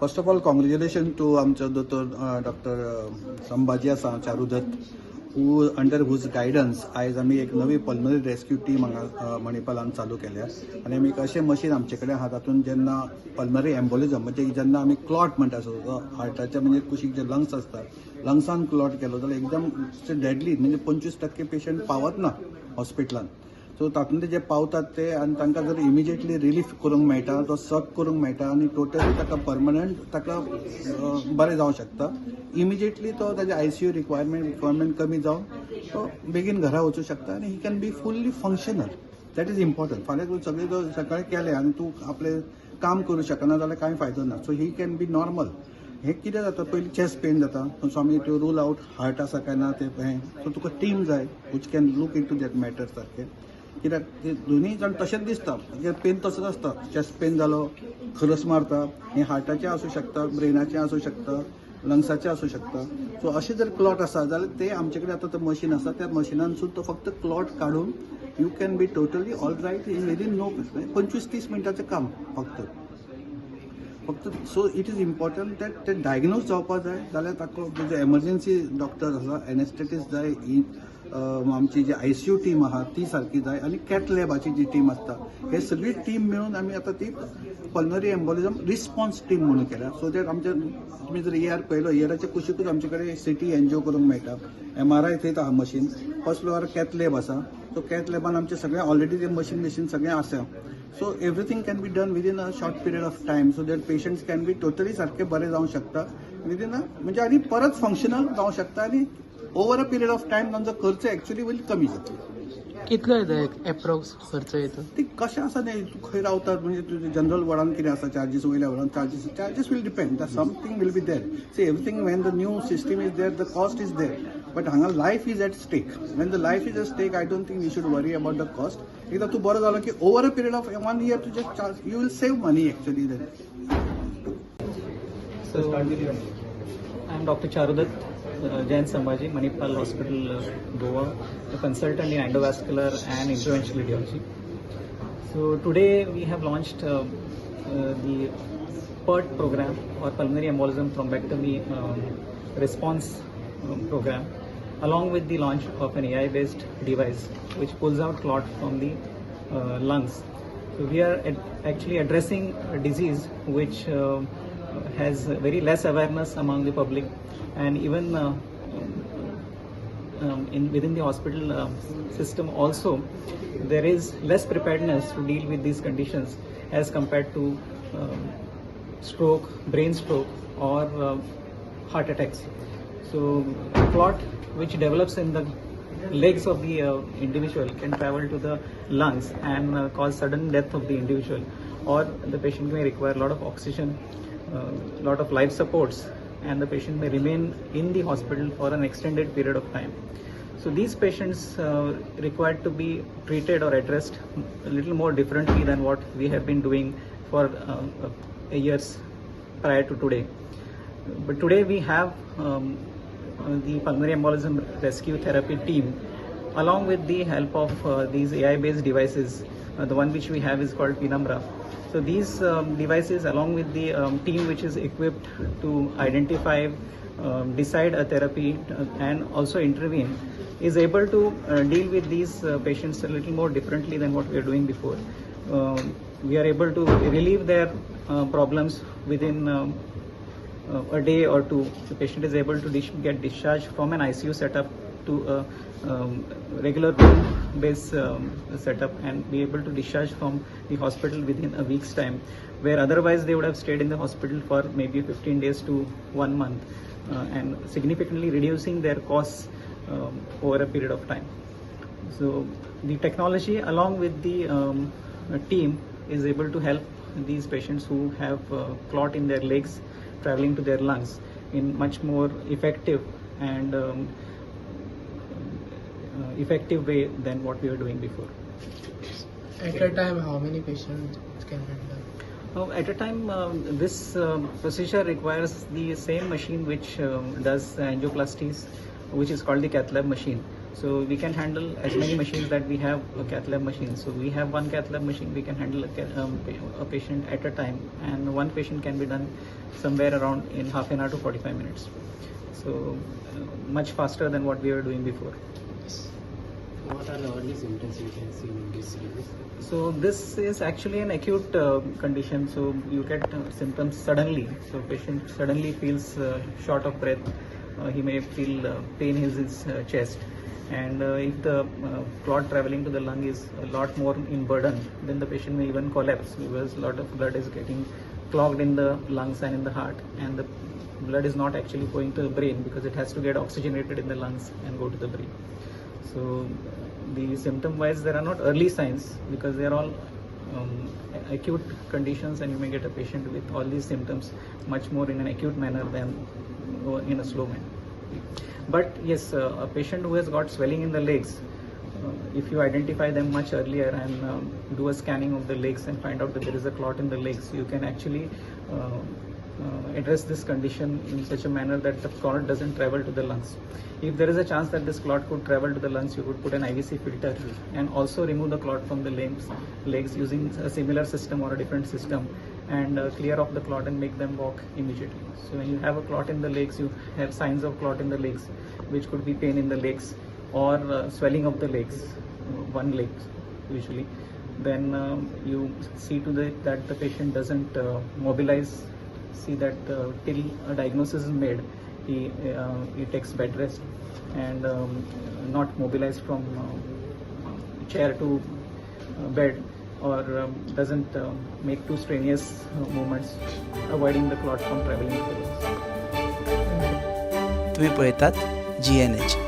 First of all, congratulations to आमचे Dr. Sambhaji आसा Charudutt, who under whose guidance आयज आमी एक नवी पल्मनरी रेस्क्यू टीम हांगा मणिपालान चालू केल्या आनी आमी एक अशें मशीन आमचे कडेन आहा तातूंत जेन्ना पल्मनरी एम्बोलिजम म्हणजे जेन्ना आमी क्लॉट म्हणटा सो हार्टाचे म्हणजे कुशीक जे लंग्स आसता लंग्सान क्लॉट केलो जाल्यार एकदम डेडली म्हणजे 25% पेशंट पावत ना हॉस्पिटलान. सो तातूंत जे पावतात ते आनी तांकां जर इमिजिएटली रिलीफ करूंक मेळटा तो सक करूंक मेळटा आनी टोटली ताका परमनंट ताका बरें जावंक शकता. इमिजिएटली तो ताजे ICU रिक्वायरमेंट कमी जावन तो बेगीन घरा वचूंक शकता आनी he can be fully functional. That is important. फाल्यां तूं सगळें जर सकाळीं केलें आनी तूं आपलें काम करूंक शकना जाल्यार कांय फायदो ना. सो ही कॅन बी नॉर्मल. हे कितें जाता पयलीं चेस्ट पेन जाता सो आमी टू रूल आउट हार्ट आसा काय ना तें हें सो तुका टीम जाय which can look into that matter सारकें. कित्याक ते दोनूय जाण तशेंच दिसता पेन तसोच आसता. चेस्ट पेन जालो खरस मारता हें हार्टाचें आसूं शकता ब्रेनाचें आसूं शकता लंग्साचें आसूं शकता. सो अशें जर क्लॉट आसा जाल्यार ते आमचे कडेन आतां तें मशीन आसा त्या मशिनानसून तो फक्त क्लॉट काडून you can be totally all right in within no 25-30 मिनटाचें काम फक्त. So it is important that ते डायग्नोज जावपाक जाय जाल्यार ताका जे एमर्जन्सी डॉक्टर आसा एनेस्थेटिस्ट जाय आमची जी ICU टीम आहा ती सारकी जाय आनी कॅथ लॅबाची जी टीम आसता हे सगळी टीम मेळून आमी आतां ती पल्मनरी एम्बोलिजम रिस्पॉन्स टीम म्हणून केल्या. सो दॅट आमचे तुमी जर ER पळयलो ERच्या कुशीकूच आमचे कडेन CT एन्जिओ करूंक मेळटा. MRI थंयच आहा मशीन. फर्स्ट फ्लोरार कॅथ लॅब आसा. सो कॅथ लॅबान आमचे सगळें ऑलरेडी ते मशीन सगळें आसा. So everything can be done within a short period of time so that patients can be totally सारखे बरे जावंक शकता विदीन म्हणजे आनी परत फंक्शनल जावंक शकता आनी over a period of time तांचो खर्च एक्चुअली वयली कमी जाता. कितलो येता एप्रोक्स खर्च येता ती कशें आसा न्ही तूं खंय रावता म्हणजे तुजे जनरल वॉर्डान कितें आसा चार्जीस वयल्या वॉर्डान charges will depend that something will be there. See everything when the new system is there the cost is there but हांगा life is at stake. When the life is at stake I don't think we should worry about the cost. एकदां तूं बरो जालो की over a period of 1 year तुजे charge you will save money actually there. So, I am Dr. Charudutt Jayant Sambhaji, Manipal Hospital Goa, a consultant in Endovascular and Interventional Radiology. So today we have launched the PERT program or Pulmonary Embolism Thrombectomy Response program, along with the launch of an AI-based device which pulls out clot from the lungs. So we are actually addressing a disease which has very less awareness among the public, and even within the hospital system also there is less preparedness to deal with these conditions as compared to stroke, brain stroke or heart attacks. So clot which develops in the legs of the individual can travel to the lungs and cause sudden death of the individual, or the patient may require a lot of oxygen, lot of life supports, and the patient may remain in the hospital for an extended period of time. So these patients required to be treated or addressed a little more differently than what we have been doing for years prior to today. But today we have the Pulmonary Embolism Rescue Therapy team, along with the help of these AI-based devices. The one which we have is called Penumbra. So these devices, along with the team which is equipped to identify, decide a therapy and also intervene, is able to deal with these patients a little more differently than what we are doing before. We are able to relieve their problems within a day or two. The patient is able to get discharged from an ICU setup to a regular room-based setup and be able to discharge from the hospital within a week's time, where otherwise they would have stayed in the hospital for maybe 15 days to 1 month, and significantly reducing their costs over a period of time. So the technology along with the team is able to help these patients who have clot in their legs traveling to their lungs in much more effective and effective way than what we were doing before. At a time, how many patients can handle? At a time, this procedure requires the same machine which does angioplasties, which is called the cath lab machine. So we can handle as many machines that we have cath lab machines. So we have one cath lab machine, we can handle a patient at a time, and one patient can be done somewhere around in half an hour to 45 minutes. So much faster than what we were doing before. What are the early symptoms you can see in this disease? So this is actually an acute condition. So you get symptoms suddenly. So patient suddenly feels short of breath. He may feel pain in his chest. And if the clot traveling to the lung is a lot more in burden, then the patient may even collapse because a lot of blood is getting clogged in the lungs and in the heart, and the blood is not actually going to the brain because it has to get oxygenated in the lungs and go to the brain. So the symptom wise there are not early signs because they are all acute conditions, and you may get a patient with all these symptoms much more in an acute manner than in a slow manner. But yes, a patient who has got swelling in the legs, if you identify them much earlier and do a scanning of the legs and find out that there is a clot in the legs, you can actually address this condition in such a manner that the clot doesn't travel to the lungs. If there is a chance that this clot could travel to the lungs, you could put an IVC filter and also remove the clot from the legs using a similar system or a different system, and clear off the clot and make them walk immediately. So when you have a clot in the legs, you have signs of clot in the legs, which could be pain in the legs or swelling of the legs, one leg usually, then you see to that the patient doesn't mobilize. See that till a diagnosis is made, he takes bed rest and not mobilized from chair to bed, or doesn't make too strenuous movements, avoiding the clot from traveling to the lungs. तुम्ही पळयतात GNH.